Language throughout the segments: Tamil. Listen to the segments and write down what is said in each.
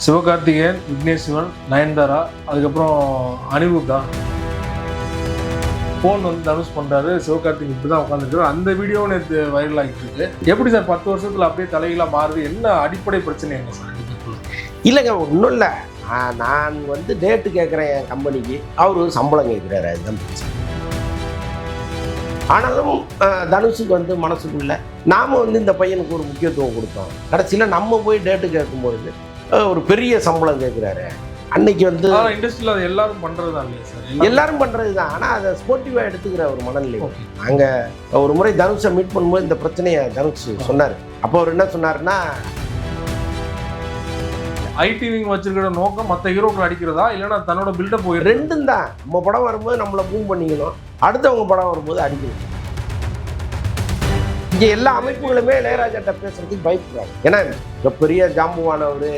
சிவகார்த்திகேயன், விக்னேஷ் சிவன், நயன்தாரா, அதுக்கப்புறம் அனிருத்தா ஃபோன் வந்து தனுஷ் பண்ணுறாரு. சிவகார்த்திகேயன் இப்படி தான் உட்காந்துருக்காரு. அந்த வீடியோ நேற்று வைரல் ஆகிட்டு இருக்கு. எப்படி சார் 10 வருஷத்தில் அப்படியே தலைகளாக மாறுது? என்ன அடிப்படை பிரச்சனை என்ன சார்? இல்லைங்க, ஒன்றும் இல்லை. நான் வந்து டேட்டு கேட்குறேன் என் கம்பெனிக்கு, அவர் சம்பளம் கேட்குறாரு, அதுதான் பிரச்சனை. ஆனாலும் தனுஷுக்கு வந்து மனசுக்குள்ள நாம் வந்து இந்த பையனுக்கு ஒரு முக்கியத்துவம் கொடுத்தோம். கடைசியில் நம்ம போய் டேட்டு கேட்கும்பொழுது ஒரு பெரிய சம்பளம் கேட்குறாரு. அன்னைக்கு வந்து இண்டஸ்ட்ரியில் எல்லாரும் பண்ணுறது தான் இல்லையா சார்? எல்லாரும் பண்ணுறது தான். ஆனால் அதை ஸ்போர்ட்டிவாக எடுத்துக்கிற ஒரு மனநிலை. நாங்கள் ஒரு முறை தனுஷை மீட் பண்ணும்போது இந்த பிரச்சனையை தனுஷ் சொன்னார். அப்போ அவர் என்ன சொன்னார்னா, ஐடி விங் வச்சிருக்கிற நோக்கம் மற்ற ஹீரோக்கள் அடிக்கிறதா, இல்லைன்னா தன்னோட பில்டப் போய் ரெண்டும் தான். நம்ம படம் வரும்போது நம்மளை பூம் பண்ணிக்கணும், அடுத்தவங்க படம் வரும்போது அடிக்கணும். இங்கே எல்லா அமைப்புகளுமே இளையராஜாட்ட பேசுறதுக்கு பயப்படுறாங்க. ஏன்னா மிகப்பெரிய ஜாம்புவானவர்,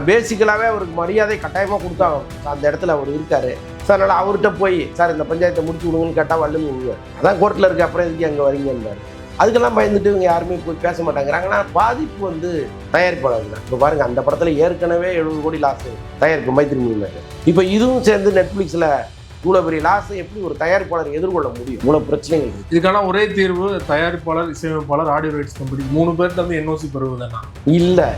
பேசிக்கலாகவே அவருக்கு மரியாதை கட்டாயமாக கொடுத்தா அந்த இடத்துல அவர் இருக்காரு. ஸோ அதனால் அவர்கிட்ட போய் சார் இந்த பஞ்சாயத்தை முடிச்சு விடுங்கன்னு கேட்டால் வல்லுன்னு விடுவார். அதான் கோர்ட்டில் இருக்க, அப்புறம் எதுக்கு அங்கே வரீங்கன்னாரு. அதுக்கெல்லாம் பயந்துட்டு இவங்க யாருமே போய் பேச மாட்டாங்கிறாங்கன்னா பாதிப்பு வந்து தயாரிப்பாளர் தான். இப்போ பாருங்கள், அந்த படத்தில் ஏற்கனவே 70 கோடி லாஸ் தயாரிப்பு மைத்திரி. இப்போ இதுவும் சேர்ந்து நெட்ஃப்ளிக்ஸில் இவ்வளோ பெரிய லாஸை எப்படி ஒரு தயாரிப்பாளர் எதிர்கொள்ள முடியும்? இவ்வளோ பிரச்சனைகள் இருக்குது. இதுக்கான ஒரே தீர்வு தயாரிப்பாளர், இசையமைப்பாளர், ஆடியோ ரைட்ஸ் கம்பெனி 3 பேர்கிட்ட வந்து என்ஓசி பெறுவதுதானா? இல்லை.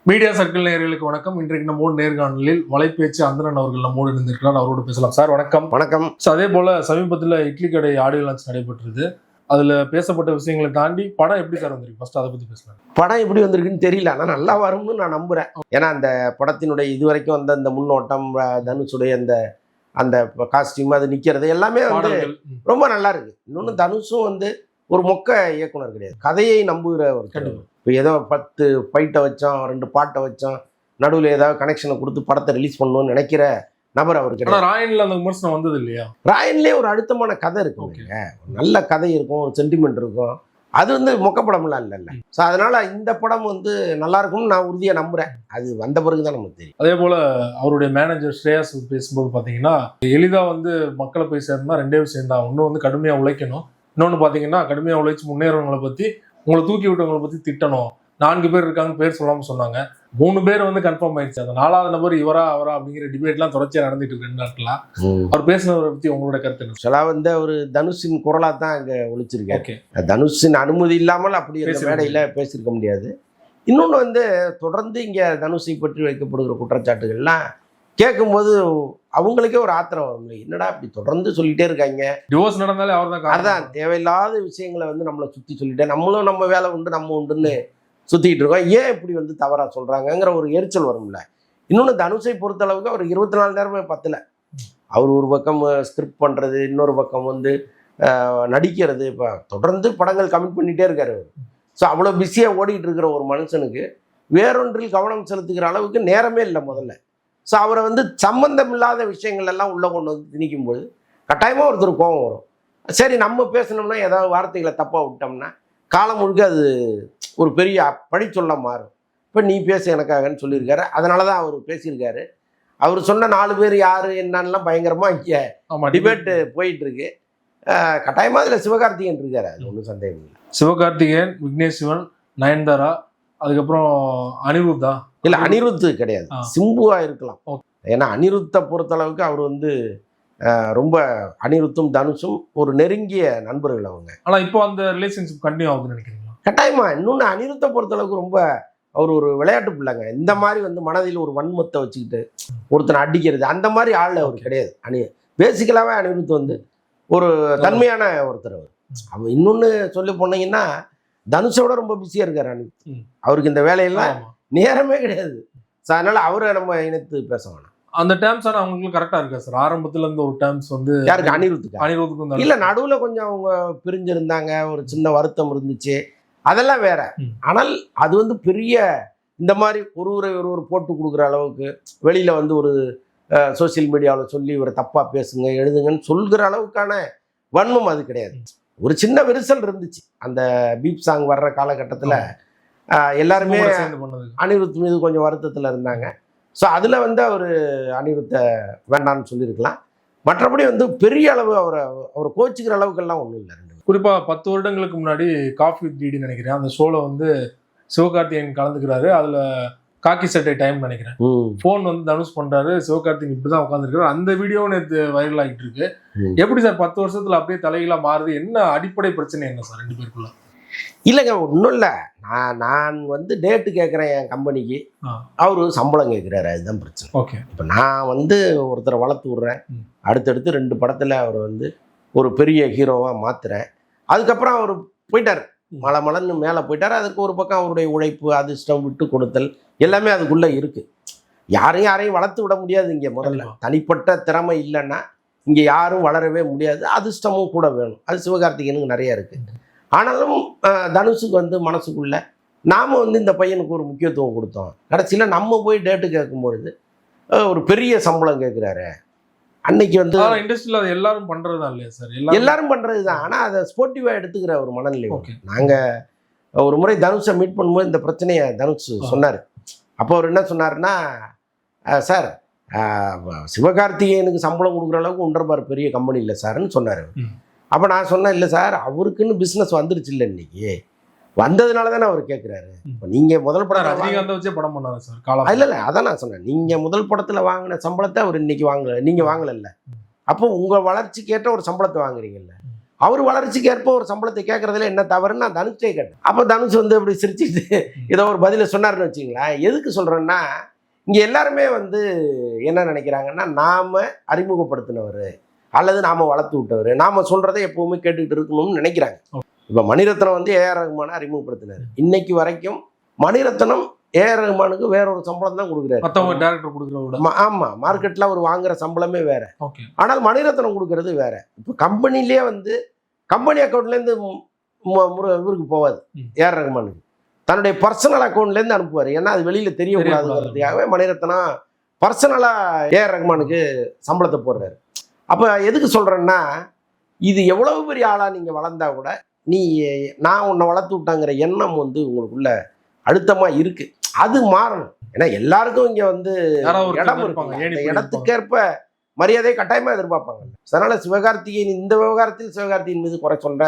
மீடியா சர்க்கிள் நேயர்களுக்கு வணக்கம். இன்றைக்கு நம்மோடு நேர்காணலில் வலைப்பேச்சு அந்தரன் அவர்கள் நம்மோடு இருந்திருக்கிறார். அவரோடு பேசலாம். சார் வணக்கம். வணக்கம். அதே போல சமீபத்தில் இட்லி கடை ஆடியோ லான்ச் நடைபெற்றது. அதுல பேசப்பட்ட விஷயங்களை தாண்டி படம் எப்படி சார் வந்திருக்கு? ஃபர்ஸ்ட் அதை பத்தி பேசலாம். படம் எப்படி வந்திருக்குன்னு தெரியல, ஆனால் நல்லா வரும்னு நான் நம்புறேன். ஏன்னா அந்த படத்தினுடைய இதுவரைக்கும் வந்த அந்த முன்னோட்டம், தனுஷுடைய அந்த அந்த காஸ்டியூம், அது நிற்கிறது எல்லாமே வந்து ரொம்ப நல்லா இருக்கு. இன்னொன்று தனுஷும் வந்து ஒரு மொக்க இயக்குனர் கிடையாது, கதையை நம்புகிற ஒரு கடவுள். இப்போ ஏதோ 10 ஃபைட்டை வச்சோம், 2 பாட்டை வச்சோம், நடுவில் ஏதாவது கனெக்ஷனை கொடுத்து படத்தை ரிலீஸ் பண்ணணும்னு நினைக்கிற நபர் அவர் கிடையாது. ராயன்ல அந்த விமர்சனம் வந்தது இல்லையா? ராயன்லேயே ஒரு அழுத்தமான கதை இருக்குங்க, நல்ல கதை இருக்கும், ஒரு சென்டிமெண்ட் இருக்கும். அது வந்து மொக்கப்படம்லாம் இல்லைல்ல. ஸோ அதனால இந்த படம் வந்து நல்லா இருக்கும்னு நான் உறுதியாக நம்புறேன். அது வந்த பிறகு தான் நமக்கு தெரியும். அதே போல அவருடைய மேனேஜர் ஸ்ரேயாஸ் பேசும்போது பார்த்தீங்கன்னா, எளிதாக வந்து மக்களை போய் சேர்ந்தா 2 விஷயம் தான். ஒன்று வந்து கடுமையாக உழைக்கணும், இன்னொன்று பார்த்தீங்கன்னா கடுமையாக உழைச்சி முன்னேறவங்களை பற்றி, உங்களை தூக்கி விட்டவங்களை பற்றி திட்டணும். 4 பேர் இருக்காங்க, பேர் சொல்லாமல் சொன்னாங்க. 3 பேர் வந்து கன்ஃபார்ம் ஆயிடுச்சு. அந்த 4வது நபர் இவரா அவரா அப்படிங்கிற டிபேட்லாம் தொடர்ச்சியாக நடந்துட்டு இருக்கு 2 நாட்களா. அவர் பேசினவரை பற்றி உங்களோட கருத்து என்ன? ஆக்சுவலாக வந்து அவர் தனுஷின் குரலாக தான் அங்கே ஒழிச்சிருக்காரு. தனுஷின் அனுமதி இல்லாமல் அப்படி அந்த மேடையில் பேசியிருக்க முடியாது. இன்னொன்று வந்து தொடர்ந்து இங்கே தனுஷை பற்றி வைக்கப்படுகிற குற்றச்சாட்டுகள்லாம் கேட்கும்போது அவங்களுக்கே ஒரு ஆத்திரம் வரும். என்னடா இப்படி தொடர்ந்து சொல்லிட்டே இருக்காங்க, டிவோர்ஸ் நடந்தாலே அவர் தான். அதுதான் தேவையில்லாத விஷயங்களை வந்து நம்மளை சுற்றி சொல்லிட்டே, நம்மளும் நம்ம வேலை உண்டு நம்ம உண்டுன்னு சுற்றிக்கிட்டு இருக்கோம். ஏன் இப்படி வந்து தவறாக சொல்கிறாங்கங்கிற ஒரு எரிச்சல் வரும்ல. இன்னொன்று தனுஷை பொறுத்தளவுக்கு அவர் 24 நேரமே பத்தலை. அவர் ஒரு பக்கம் ஸ்கிரிப்ட் பண்ணுறது, இன்னொரு பக்கம் வந்து நடிக்கிறது, இப்போ தொடர்ந்து படங்கள் கமிட் பண்ணிகிட்டே இருக்காரு அவர். ஸோ அவ்வளோ பிஸியாக ஓடிக்கிட்டு இருக்கிற ஒரு மனுஷனுக்கு வேறொன்றில் கவனம் செலுத்துகிற அளவுக்கு நேரமே இல்லை முதல்ல. ஸோ அவரை வந்து சம்பந்தம் இல்லாத விஷயங்கள் எல்லாம் உள்ளே கொண்டு வந்து திணிக்கும்போது கட்டாயமாக ஒருத்தர் கோபம் வரும். சரி, நம்ம பேசணும்னா ஏதாவது வார்த்தைகளை தப்பாக விட்டோம்னா காலம் முழுக்க அது ஒரு பெரிய பழி சொல்ல மாறும். இப்போ நீ பேச எனக்காகன்னு சொல்லியிருக்காரு, அதனால தான் அவர் பேசியிருக்காரு. அவர் சொன்ன 4 பேர் யார் என்னன்னெலாம் பயங்கரமாக இங்கே டிபேட்டு போயிட்டு இருக்கு. கட்டாயமாக அதில் சிவகார்த்திகேயன் இருக்காரு, அது ஒன்றும் சந்தேகம் இல்லை. சிவகார்த்திகேயன், விக்னேஷ் சிவன், நயன்தாரா, அதுக்கப்புறம் அனிருத்தா. இல்லை, அனிருத்து கிடையாது, சிம்புவா இருக்கலாம். ஏன்னா அனிருத்தை பொறுத்தளவுக்கு அவர் வந்து ரொம்ப, அனிருத்தும் தனுஷும் ஒரு நெருங்கிய நண்பர்கள் அவங்க. ஆனால் இப்போ அந்த ரிலேஷன்ஷிப் கண்டினியூ ஆகுதுன்னு நினைக்கிறீங்களா? கட்டாயமா. இன்னொன்று அனிருத்தை பொறுத்தளவுக்கு ரொம்ப அவர் ஒரு விளையாட்டு பிள்ளைங்க. இந்த மாதிரி வந்து மனதில் ஒரு வன்மத்தை வச்சுக்கிட்டு ஒருத்தனை அடிக்கிறது அந்த மாதிரி ஆள் அவர் கிடையாது. பேசிக்கலாகவே அனிருத் வந்து ஒரு தன்மையான ஒருத்தர் அவர். அவர் இன்னொன்று சொல்லி போனீங்கன்னா தனுஷோட ரொம்ப பிஸியாக இருக்கார் அனிருத். அவருக்கு இந்த வேலையெல்லாம் நேரமே கிடையாது. ஸோ அதனால அவரை நம்ம இணைத்து பேச வேணாம். அந்த டேர்ம்ஸ் ஆனால் அவங்களுக்கு கரெக்டாக இருக்கா சார்? ஆரம்பத்துல இருந்து ஒரு டேர்ம்ஸ் வந்து யாருக்கு? அனிருத்துக்கு. இல்லை, நடுவில் கொஞ்சம் அவங்க பிரிஞ்சிருந்தாங்க, ஒரு சின்ன வருத்தம் இருந்துச்சு, அதெல்லாம் வேற. ஆனால் அது வந்து பெரிய இந்த மாதிரி ஒருவர் போட்டு கொடுக்குற அளவுக்கு வெளியில் வந்து ஒரு சோசியல் மீடியாவில் சொல்லி இவரை தப்பாக பேசுங்க எழுதுங்கன்னு சொல்கிற அளவுக்கான வன்மம் அது கிடையாது. ஒரு சின்ன விரிசல் இருந்துச்சு அந்த பீப் சாங் வர்ற காலகட்டத்தில். எல்லாருமே அனிருத் மீது கொஞ்சம் வருத்தத்தில் இருந்தாங்க. ஸோ அதில் வந்து அவர் அனிருத்தை வேண்டான்னு சொல்லியிருக்கலாம். மற்றபடி வந்து பெரிய அளவு அவரை கோச்சிக்கிற அளவுக்கெல்லாம் ஒன்றும் இல்லை. குறிப்பா 10 வருடங்களுக்கு முன்னாடி காஃபி வித் டிடி நினைக்கிறேன், அந்த ஷோல வந்து சிவகார்த்திகேயன் கலந்துக்கிறாரு. அதுல காக்கி சட்டை டைம் நினைக்கிறேன், போன் வந்து தனுஷ் பண்றாரு, சிவகார்த்திகேயன் இப்படிதான் உட்காந்துருக்காரு. அந்த வீடியோ நேற்று வைரல் ஆகிட்டு இருக்கு. எப்படி சார் 10 வருஷத்துல அப்படியே தலைகளா மாறுது? என்ன அடிப்படை பிரச்சனை என்ன சார் ரெண்டு பேருக்குள்ள? இல்லைங்க, ஒன்றும் இல்லை. நான் வந்து டேட்டு கேட்குறேன் என் கம்பெனிக்கு, அவரு சம்பளம் கேட்குறாரு, அதுதான் பிரச்சனை. ஓகே. இப்போ நான் வந்து ஒருத்தரை வளர்த்து விட்றேன், அடுத்தடுத்து 2 படத்தில் அவர் வந்து ஒரு பெரிய ஹீரோவாக மாற்றுறேன். அதுக்கப்புறம் அவர் போயிட்டார், மலன்னு மேலே போயிட்டார். அதுக்கு ஒரு பக்கம் அவருடைய உழைப்பு, அதிர்ஷ்டம், விட்டு கொடுத்தல் எல்லாமே அதுக்குள்ளே இருக்குது. யாரையும் வளர்த்து விட முடியாது இங்கே. முதல்ல தனிப்பட்ட திறமை இல்லைன்னா இங்கே யாரும் வளரவே முடியாது. அதிர்ஷ்டமும் கூட வேணும். அது சிவகார்த்திகேயனுக்கு நிறைய இருக்குது. ஆனாலும் தனுஷுக்கு வந்து மனசுக்குள்ள நாம் வந்து இந்த பையனுக்கு ஒரு முக்கியத்துவம் கொடுத்தோம். கடைசியில் நம்ம போய் டேட்டு கேட்கும்பொழுது ஒரு பெரிய சம்பளம் கேட்குறாரு. அன்னைக்கு வந்து இண்டஸ்ட்ரியில் அது எல்லாரும் பண்ணுறது இல்லையா சார்? எல்லாரும் பண்ணுறது தான். ஆனால் அதை ஸ்போர்ட்டிவாக எடுத்துக்கிற ஒரு மனநிலை. நாங்கள் ஒரு முறை தனுஷை மீட் பண்ணும்போது இந்த பிரச்சனையை தனுஷ் சொன்னார். அப்போ அவர் என்ன சொன்னார்னா, சார் சிவகார்த்திகேயனுக்கு சம்பளம் கொடுக்குற அளவுக்கு ஒன்றரை பெரிய கம்பெனி இல்லை சார்ன்னு சொன்னார். அப்போ நான் சொன்னேன், இல்லை சார், அவருக்குன்னு பிஸ்னஸ் வந்துருச்சு இல்லை, இன்னைக்கு வந்ததுனால தானே அவர் கேட்குறாரு. இப்போ நீங்கள் முதல் படம் ரஜினிகாந்த் வச்சே படம் பண்ணாரு சார். இல்லை அதான் நான் சொன்னேன், நீங்கள் முதல் படத்தில் வாங்கின சம்பளத்தை அவர் இன்னைக்கு வாங்கல, நீங்கள் வாங்கலைல்ல. அப்போ உங்கள் வளர்ச்சிக்கு ஏற்ற ஒரு சம்பளத்தை வாங்குறீங்கல்ல, அவர் வளர்ச்சிக்கு ஏற்ப ஒரு சம்பளத்தை கேட்கறதுல என்ன தவறுன்னு நான் தனுஷே கேட்டேன். அப்போ தனுஷ் வந்து இப்படி சிரிச்சுட்டு ஏதோ ஒரு பதிலை சொன்னார்னு வச்சுங்களேன். எதுக்கு சொல்கிறேன்னா, இங்கே எல்லாருமே வந்து என்ன நினைக்கிறாங்கன்னா, நாம் அறிமுகப்படுத்தினவர் அல்லது நாம் வளர்த்து விட்டவர், நாம் சொல்கிறத எப்போவுமே கேட்டுக்கிட்டு இருக்கணும்னு நினைக்கிறாங்க. இப்போ மணிரத்னம் வந்து ஏஆர் ரஹ்மானை அறிமுகப்படுத்தினார். இன்னைக்கு வரைக்கும் மணிரத்னம் ஏஆர் ரஹ்மானுக்கு வேற ஒரு சம்பளம் தான் கொடுக்குறாரு. ஆமாம், மார்க்கெட்டில் அவர் வாங்குற சம்பளமே வேற. ஆனால் மணிரத்னம் கொடுக்கறது வேற. இப்போ கம்பெனிலே வந்து கம்பெனி அக்கௌண்ட்லேருந்து இவருக்கு போவாது, ஏஆர் ரஹ்மானுக்கு தன்னுடைய பர்சனல் அக்கௌண்ட்லேருந்து அனுப்புவார். ஏன்னா அது வெளியில் தெரியக்கூடாதுங்கிறதுக்காகவே மணிரத்னம் பர்சனலாக ஏஆர் ரஹ்மானுக்கு சம்பளத்தை போடுறாரு. அப்போ எதுக்கு சொல்கிறேன்னா, இது எவ்வளவு பெரிய ஆளாக நீங்கள் வளர்ந்தா கூட நான் உன்னை வளர்த்து விட்டாங்கிற எண்ணம் வந்து உங்களுக்குள்ள அழுத்தமாக இருக்குது. அது மாறணும். ஏன்னா எல்லாருக்கும் இங்கே வந்து இடம் இருப்பாங்க, அந்த இடத்துக்கேற்ப மரியாதையை கட்டாயமாக எதிர்பார்ப்பாங்க. அதனால் சிவகார்த்திகேயன் இந்த விவகாரத்தில் சிவகார்த்திகேயன் மீது குறை சொல்ற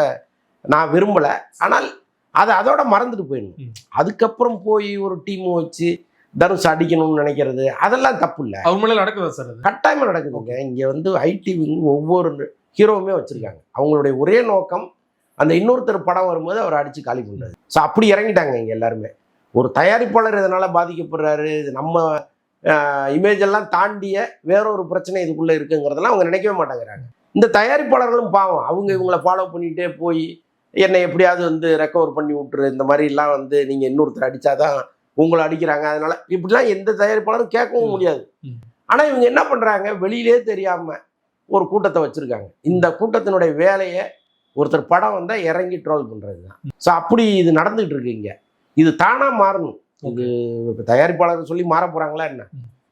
நான் விரும்பலை. ஆனால் அதை அதோட மறந்துட்டு போயிடணும். அதுக்கப்புறம் போய் ஒரு டீம் வச்சு தனுஷ் அடிக்கணும்னு நினைக்கிறது அதெல்லாம் தப்பு இல்லை. நடக்குதா சார்? கட்டாயமாக நடக்குதுங்க. இங்கே வந்து ஐடி ஒவ்வொரு ஹீரோவுமே வச்சுருக்காங்க. அவங்களுடைய ஒரே நோக்கம் அந்த இன்னொருத்தர் படம் வரும்போது அவரை அடித்து காலி பண்ணுறது. ஸோ அப்படி இறங்கிட்டாங்க இங்கே எல்லாருமே. ஒரு தயாரிப்பாளர் இதனால் பாதிக்கப்படுறாரு, இது நம்ம இமேஜ் எல்லாம் தாண்டிய வேறொரு பிரச்சனை இதுக்குள்ளே இருக்குங்கிறதெல்லாம் அவங்க நினைக்கவே மாட்டேங்கிறாங்க. இந்த தயாரிப்பாளர்களும் பாவம், அவங்க இவங்களை ஃபாலோ பண்ணிகிட்டே போய் என்னை எப்படியாவது வந்து ரெக்கவர் பண்ணி விட்டுரு, இந்த மாதிரிலாம் வந்து நீங்கள் இன்னொருத்தர் அடித்தாதான் உங்களை அடிக்கிறாங்க, அதனால இப்படிலாம் எந்த தயாரிப்பாளரும் கேட்கவும் முடியாது. ஆனால் இவங்க என்ன பண்ணுறாங்க, வெளியிலே தெரியாமல் ஒரு கூட்டத்தை வச்சுருக்காங்க. இந்த கூட்டத்தினுடைய வேலையை ஒருத்தர் படம் வந்தால் இறங்கி ட்ரோல் பண்ணுறது தான். ஸோ அப்படி இது நடந்துகிட்டு இருக்கு இங்கே. இது தானாக மாறணும். இது இப்போ தயாரிப்பாளர் சொல்லி மாற போகிறாங்களா என்ன?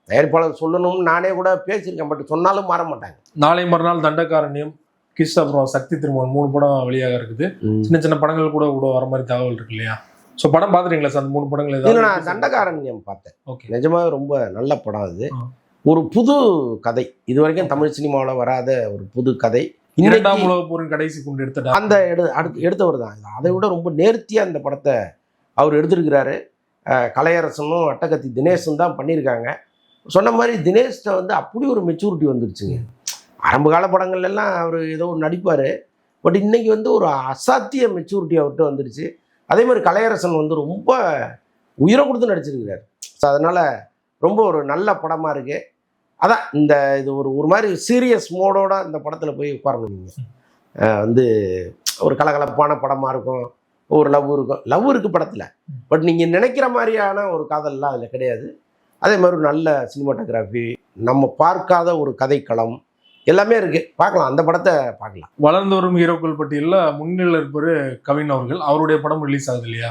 தயாரிப்பாளர் சொல்லணும்னு நானே கூட பேசியிருக்கேன், பட் சொன்னாலும் மாற மாட்டாங்க. நாளை மறுநாள் தண்டகாரண்யம், கிஸ், அப்புறம் சக்தி திருமணம் 3 படம் வெளியாக இருக்குது. சின்ன சின்ன படங்கள் கூட வர மாதிரி தகவல் இருக்கு இல்லையா? ஸோ படம் பார்த்துறீங்களா சார்? அந்த 3 படங்கள் ஏதாவது? நான் தண்டகாரண்யம் பார்த்தேன். ஓகே, நிஜமாவே ரொம்ப நல்ல படம் அது. ஒரு புது கதை, இது வரைக்கும் தமிழ் சினிமாவில் வராத ஒரு புது கதை. 2ஆம் உலகப் போரின் கடைசி குண்டு எடுத்துட்டார் அந்த எடுத்தவர் தான். அதை விட ரொம்ப நேர்த்தியாக அந்த படத்தை அவர் எடுத்திருக்கிறாரு. கலையரசனும் அட்டகத்தி தினேஷும் தான் பண்ணியிருக்காங்க. சொன்ன மாதிரி தினேஷ்ட வந்து அப்படி ஒரு மெச்சூரிட்டி வந்துருச்சுங்க. ஆரம்ப கால படங்கள்லாம் அவர் ஏதோ ஒரு நடிப்பார், பட் இன்னைக்கு வந்து ஒரு அசாத்திய மெச்சூரிட்டி அவர்கிட்ட வந்துருச்சு. அதே மாதிரி கலையரசன் வந்து ரொம்ப உயிரை கொடுத்து நடிச்சிருக்கிறார். ஸோ அதனால் ரொம்ப ஒரு நல்ல படமாக இருக்குது. அதான் இது ஒரு மாதிரி சீரியஸ் மோடோட இந்த படத்தில் போய் உட்காரணும். நீங்கள் வந்து ஒரு கலகலப்பான படமாக இருக்கும், ஒரு லவ் இருக்கும். லவ் இருக்குது படத்தில், பட் நீங்கள் நினைக்கிற மாதிரியான ஒரு காதல்லாம் அதில் கிடையாது. அதே மாதிரி ஒரு நல்ல சினிமாட்டோகிராஃபி, நம்ம பார்க்காத ஒரு கதைக்களம் எல்லாமே இருக்குது. பார்க்கலாம், அந்த படத்தை பார்க்கலாம். வளர்ந்து வரும் ஹீரோக்கள் பட்டியலில் முன்னிலையில் இருப்பவர் கவின் அவர்கள். அவருடைய படம் ரிலீஸ் ஆகுது இல்லையா?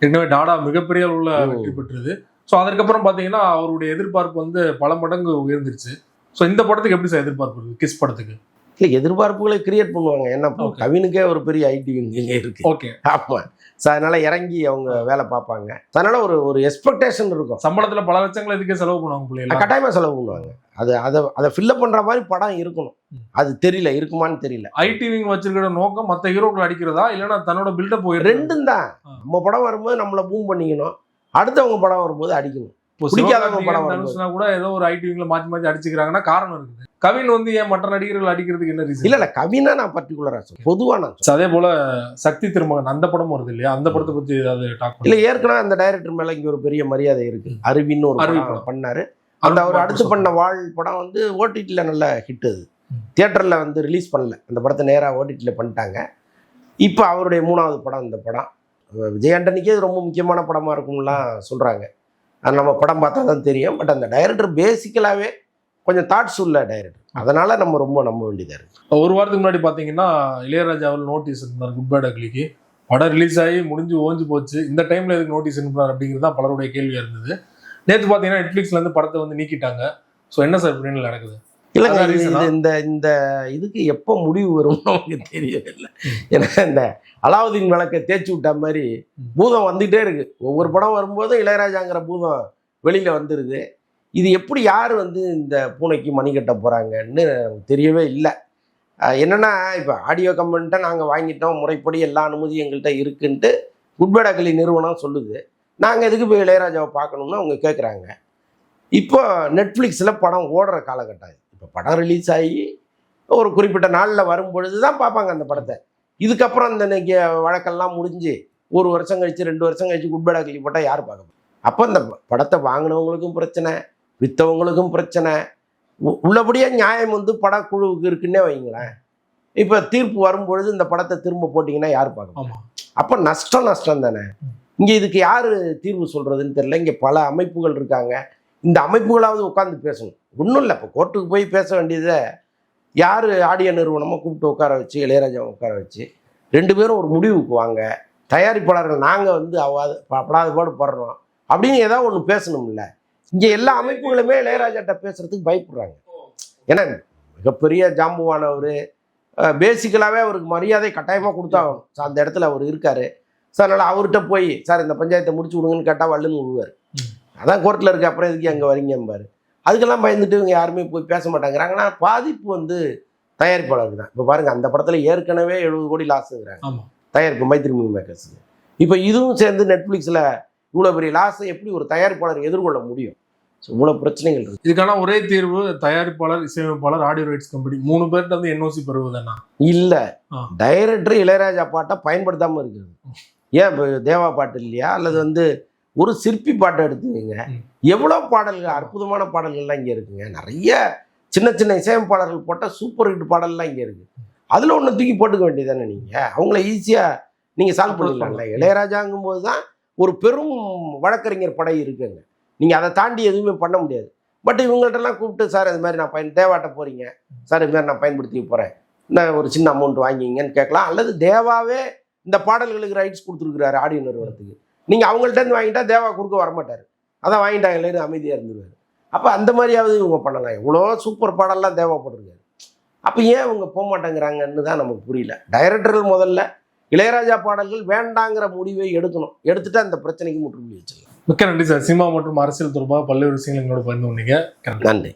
ஏற்கனவே டாடா மிகப்பெரிய அளவில் வெற்றி பெற்றது. ஸோ அதற்கப்புறம் பார்த்தீங்கன்னா அவருடைய எதிர்பார்ப்பு வந்து பல மடங்கு உயர்ந்துருச்சு. ஸோ இந்த படத்துக்கு எப்படி சார் எதிர்பார்ப்பு இருக்குது? கிஸ் படத்துக்கு இல்லை எதிர்பார்ப்புகளை கிரியேட் பண்ணுவாங்க. ஏன்னா இப்போ Okay. கவினுக்கே ஒரு பெரிய ஐடி இங்கே இருக்கு. ஓகே. ஆமாம். ஸோ அதனால இறங்கி அவங்க வேலை பார்ப்பாங்க. அதனால ஒரு எக்ஸ்பெக்டேஷன் இருக்கும். சம்பளத்துல பல லட்சங்கள் இதுக்கே செலவு பண்ணுவாங்க பிள்ளைங்க. கட்டாயமாக செலவு பண்ணுவாங்க. அதை ஃபில்லப் பண்ணுற மாதிரி படம் இருக்கணும். அது தெரியல, இருக்குமான்னு தெரியல. ஐடிவிங் வச்சிருக்கிற நோக்கம் மற்ற ஹீரோக்கள் அடிக்கிறதா இல்லைன்னா தன்னோட பில்டப் போயிருக்கு? ரெண்டும் தான். நம்ம படம் வரும்போது நம்மளை பூம் பண்ணிக்கணும், அடுத்தவங்க படம் வரும்போது அடிக்கணும். இப்போ பிடிக்காதவங்க படம் தனுஷ்னா கூட ஏதோ ஒரு ஐடிவிங்ல மாத்தி மாத்தி அடிச்சுக்கிறாங்கன்னா காரணம் இருக்குது. கவின் வந்து ஏன் மற்ற நடிகர்கள் அடிக்கிறதுக்கு என்ன ரீசன்? இல்லை கவினா நான் பர்டிகுலராக சொல்றேன், பொதுவாக நான் சொல்றேன். அதே போல சக்தி திருமகன் அந்த படம் வருது இல்லையா, அந்த படத்தை பத்தி ஏதாவது டாக் இல்லை ஏற்கனவே அந்த டைரக்டர் மேல இங்க ஒரு பெரிய மரியாதை இருக்கு. அருவின்னு ஒரு படம் பண்ணாரு. அந்த அவர் அடுத்து பண்ண வாழ் படம் வந்து ஓடிடியில் நல்ல ஹிட். அது தியேட்டரில் வந்து ரிலீஸ் பண்ணல, அந்த படத்தை நேராக ஓடிடியில் பண்ணிட்டாங்க. இப்போ அவருடைய 3வது படம் இந்த படம். விஜய் ஆண்டனிக்கே இது ரொம்ப முக்கியமான படமாக இருக்கும்லாம் சொல்கிறாங்க. அது நம்ம படம் பார்த்தா தான் தெரியும். பட் அந்த டைரக்டர் பேசிக்கலாகவே கொஞ்சம் தாட்ஸ் உள்ள டைரக்டர், அதனால நம்ம ரொம்ப நம்ப வேண்டியதாக இருக்குது. ஒரு வாரத்துக்கு முன்னாடி பார்த்தீங்கன்னா இளையராஜா அவர் நோட்டீஸ் இருந்தார் குட் பேட் அக்லிக்கு. படம் ரிலீஸ் ஆகி முடிஞ்சு ஓஞ்சு போச்சு, இந்த டைமில் எதுக்கு நோட்டீஸ் அனுப்புறாரு அப்படிங்கிறது தான் பலருடைய கேள்வியாக இருந்தது. நேற்று பார்த்தீங்கன்னா நெட்ஃப்ளிக்ஸ்லேருந்து படத்தை வந்து நீக்கிட்டாங்க. ஸோ என்ன சார் இப்படின்னு நடக்குது? இல்லைங்க, இந்த இந்த இதுக்கு எப்போ முடிவு வரும்னு நமக்கு தெரியவில்லை. ஏன்னா இந்த அலாவுதீன் விளக்கை தேய்ச்சி விட்ட மாதிரி பூதம் வந்துகிட்டே இருக்கு. ஒவ்வொரு படம் வரும்போதும் இளையராஜாங்கிற பூதம் வெளியில் வந்துடுது. இது எப்படி யார் வந்து இந்த பூனைக்கு மணி கட்ட போகிறாங்கன்னு தெரியவே இல்லை. என்னென்னா இப்போ ஆடியோ கம்பெனிட்ட நாங்கள் வாங்கிட்டோம், முறைப்படி எல்லா அனுமதியும் எங்கள்கிட்ட இருக்குன்ட்டு குட் பேட் அக்லி நிறுவனம் சொல்லுது. நாங்கள் எதுக்கு போய் இளையராஜாவை பார்க்கணும்னு அவங்க கேட்குறாங்க. இப்போ நெட்ஃப்ளிக்ஸில் படம் ஓடுற காலகட்டம். இப்போ படம் ரிலீஸ் ஆகி ஒரு குறிப்பிட்ட நாளில் வரும்பொழுது தான் பார்ப்பாங்க அந்த படத்தை. இதுக்கப்புறம் இந்த இன்னைக்கு வழக்கெல்லாம் முடிஞ்சு 1 வருஷம் கழிச்சு 2 வருஷம் கழிச்சு குட் பேட் அக்லி போட்டால் யார் பார்க்க? அப்போ இந்த படத்தை வாங்கினவங்களுக்கும் பிரச்சனை, விற்றவங்களுக்கும் பிரச்சனை. உள்ளபடியாக நியாயம் வந்து படக்குழுவுக்கு இருக்குன்னே வைங்களேன். இப்போ தீர்ப்பு வரும்பொழுது இந்த படத்தை திரும்ப போட்டிங்கன்னா யார் பார்க்க? அப்போ நஷ்டம் தானே. இங்கே இதுக்கு யார் தீர்வு சொல்கிறதுன்னு தெரியல. இங்கே பல அமைப்புகள் இருக்காங்க. இந்த அமைப்புகளாவது உட்காந்து பேசணும். ஒன்றும் இல்லை, இப்போ கோர்ட்டுக்கு போய் பேச வேண்டியதை யார் ஆடியோ நிறுவனமாக கூப்பிட்டு உட்கார வச்சு இளையராஜாவை உட்கார வச்சு 2 பேரும் ஒரு முடிவுக்கு வாங்க, தயாரிப்பாளர்கள் நாங்கள் வந்து படாத பாடு படுறோம் அப்படின்னு ஏதாவது ஒன்று பேசணும்ல. இங்கே எல்லா அமைப்புகளுமே இளையராஜாட்ட பேசுறதுக்கு பயப்படுறாங்க. ஏன்னா மிகப்பெரிய ஜாம்புவானவர், பேசிக்கலாகவே அவருக்கு மரியாதை கட்டாயமாக கொடுத்தாகணும். ஸோ அந்த இடத்துல அவர் இருக்கார். ஸோ அதனால் அவர்கிட்ட போய் சார் இந்த பஞ்சாயத்தை முடிச்சு விடுங்கன்னு கேட்டால் வல்லுன்னு விடுவார். அதான் கோர்ட்டில் இருக்க, அப்புறம் எதுக்கு அங்கே வரீங்கம்பாரு. அதுக்கெல்லாம் பயந்துட்டு இவங்க யாருமே போய் பேச மாட்டாங்கிறாங்க. ஆனால் பாதிப்பு வந்து தயாரிப்பாளருக்கு தான். இப்போ பாருங்கள், அந்த படத்தில் ஏற்கனவே 70 கோடி லாஸுங்கிறாங்க தயாரிப்பு மைத்ரி மூவி மேக்கர்ஸுக்கு. இப்போ இதுவும் சேர்ந்து நெட்ஃப்ளிக்ஸில் இவ்வளோ பெரிய லாஸை எப்படி ஒரு தயாரிப்பாளர் எதிர்கொள்ள முடியும்? ஸோ இவ்வளோ பிரச்சனைகள் இருக்குது. இதுக்கான ஒரே தீர்வு தயாரிப்பாளர், இசையமைப்பாளர், ஆடியோ ரைட்ஸ் கம்பெனி 3 பேர்கிட்ட வந்து என்ஓசி பெறுவதுதானா? இல்லை, டைரக்டர் இளையராஜா பாட்டை பயன்படுத்தாமல் இருக்குது. ஏன் இப்போ தேவா பாட்டு இல்லையா? அல்லது வந்து ஒரு சிற்பி பாட்டை எடுத்துக்கங்க, எவ்வளோ பாடல்கள், அற்புதமான பாடல்கள்லாம் இங்கே இருக்குங்க. நிறைய சின்ன சின்ன இசையமைப்பாளர்கள் போட்ட சூப்பர் ஹிட் பாடல்லாம் இங்கே இருக்குது. அதில் ஒன்று தூக்கி போட்டுக்க வேண்டியதானே நீங்கள்? அவங்கள ஈஸியாக நீங்கள் சால்வ் பண்ணிடலாம்ல. இளையராஜாங்கும் போது தான் ஒரு பெரும் வழக்கறிஞர் படை இருக்குங்க. நீங்கள் அதை தாண்டி எதுவுமே பண்ண முடியாது. பட் இவங்கள்ட்டெல்லாம் கூப்பிட்டு சார் இது மாதிரி நான் தேவாட்ட போகிறீங்க சார், இது மாதிரி நான் பயன்படுத்தி போகிறேன், நான் ஒரு சின்ன அமௌண்ட் வாங்கிங்கன்னு கேட்கலாம். அல்லது தேவாவே இந்த பாடல்களுக்கு ரைட்ஸ் கொடுத்துருக்குறாரு ஆடியோ நிறுவனத்துக்கு, நீங்கள் அவங்கள்ட்டேருந்து வாங்கிட்டா தேவா குறுக்க வரமாட்டார், அதான் வாங்கிட்டாங்களேன்னு அமைதியாக இருந்துருவார். அப்போ அந்த மாதிரியாவது இவங்க பண்ணலாம். எவ்வளோ சூப்பர் பாடல்லாம் தேவைப்பட்டிருக்காரு. அப்போ ஏன் இவங்க போக மாட்டேங்கிறாங்கன்னு தான் நமக்கு புரியல. டைரக்டர்கள் முதல்ல இளையராஜா பாடல்கள் வேண்டாங்கிற முடிவை எடுக்கணும். எடுத்துட்டு அந்த பிரச்சனைக்கு முற்றுப்புள்ளி வச்சிடலாம். மிக்க நன்றி சார். சினிமா மற்றும் அரசியல் தொடர்பாக பல்வேறு விஷயங்கள் எங்களோட பகிர்ந்து கொண்டீங்க. நன்றி.